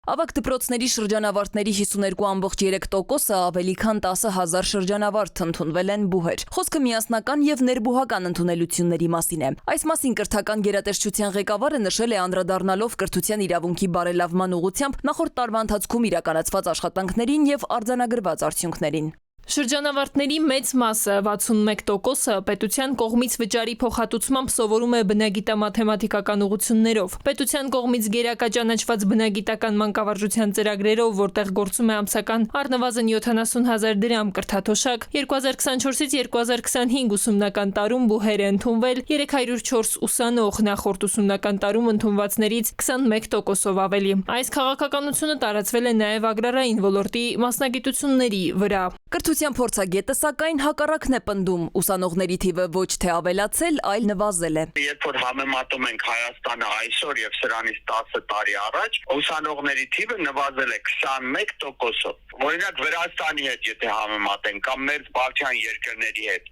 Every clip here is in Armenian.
Ավագ դպրոցների շրջանավարտների 52.3%-ը ավելի քան 10,000 շրջանավարտ ընդունվել են բուհեր։ Խոսքը միասնական եւ ներբուհական ընդունելությունների մասին է։ Այս մասին կրթական գերատեսչության ղեկավարը նշել է անդրադառնալով կրթության իրավունքի բարելավման ուղղությամբ նախորդ տարվա ընթացքում իրականացված աշխատանքներին եւ արձանագրված արդյունքներին։ Շրջանավարտների մեծ մասը 61%-ը պետության կողմից վճարի փոխհատուցմամբ սովորում է բնագիտա-մաթեմատիկական ուղղություններով։ Պետության կողմից գերակա ճանաչված բնագիտական մանկավարժության ծրագրերով, որտեղ գործում է ամսական առնվազն 70,000 դրամ կրթաթոշակ, 2024-ից 2025 ուսումնական տարում բուհեր է ընդունվել 304 ուսանող, նախորդ ուսումնական տարում ընդունվածներից 21%-ով ավելի։ Այս քաղաքականությունը տարածվել է նաև ագրարային ոլորտի մասնագիտությունների վրա։ Կրթության փորձագետը սակայն հակառակն է պնդում, ուսանողների թիվը ոչ թե ավելացել, այլ նվազել է։ Երբ որ համեմատում ենք Հայաստանը այսօր եւ սրանից 10 տարի առաջ, ուսանողների թիվը նվազել է 21%-ով։ Օրինակ Վրաստանի հետ եթե համեմատենք կամ մեր բալթյան երկրների հետ,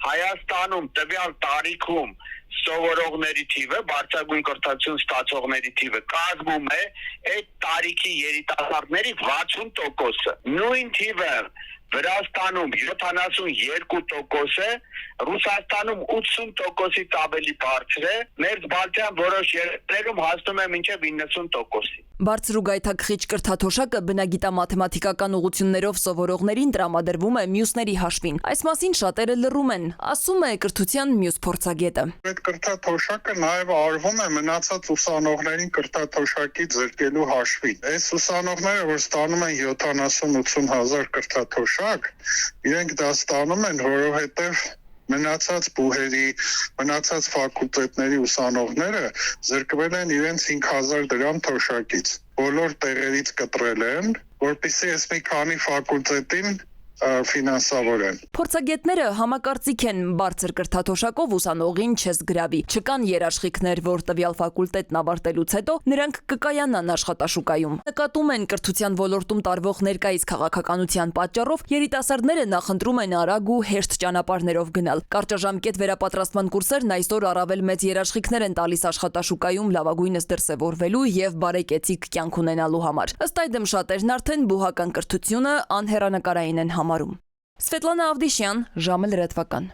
Հայաստանում տվյալ տարիքում սովորողների թիվը, բարձրագույն կրթություն ստացողների թիվը կազմում է այդ տարիքի երիտասարդների 60%-ը։ Նույն թիվը Վրաստանում 72% է, Ռուսաստանում 80%-ից ավելի բարձր է, մեր բալթյան որոշ երկրներում հասնում է մինչև 90%-ի։ Բարձր ու գայթակղիչ կրթաթոշակը բնագիտա-մաթեմատիկական ուղղություններով սովորողներին տրամադրվում է մյուսների հաշվին։ Այս մասին շատերը լռում են, ասում է կրթության մյուս փորձագետը։ Այդ կրթաթոշակը նաև արվում է մնացած ուսանողներին կրթաթոշակի զրկելու հաշվին։ Այս ուսանողները, որ ստանում են 70-80 հազար կրթաթոշակ, իրենք դա ստանում են, որովհետև մնացած բուհերի, մնացած ֆակուլտետների ուսանողները զրկվել են իրենց 5,000 դրամ թոշակից։ Բոլոր տեղերից կտրել են, որպեսզի այս մի քանի ֆակուլտետին ֆինանսավորեն։ Փորձագետները համակարծիք են բարձր կրթաթոշակով ուսանողին չես գրավի։ Չկան երաշխիքներ, որ տվյալ ֆակուլտետն ավարտելուց հետո նրանք կկայանան աշխատաշուկայում։ Նկատում են կրթության ոլորտում տարվող ներկայիս քաղաքականության պատճառով երիտասարդները նախընտրում են արագ ու հեշտ ճանապարհներով գնալ։ Կարճաժամկետ վերապատրաստման կուրսերն այսօր առավել մեծ երաշխիքներ են տալիս աշխատաշուկայում լավագույնս դրսևորվելու եւ բարեկեցիկ կյանք ունենալու համար։ Ըստ այդմ շատերն արդեն բուհական կրթությունը անհեռանկարային են համարում։ Սվետլանա Ավդիշյան, ժամը լրատվական։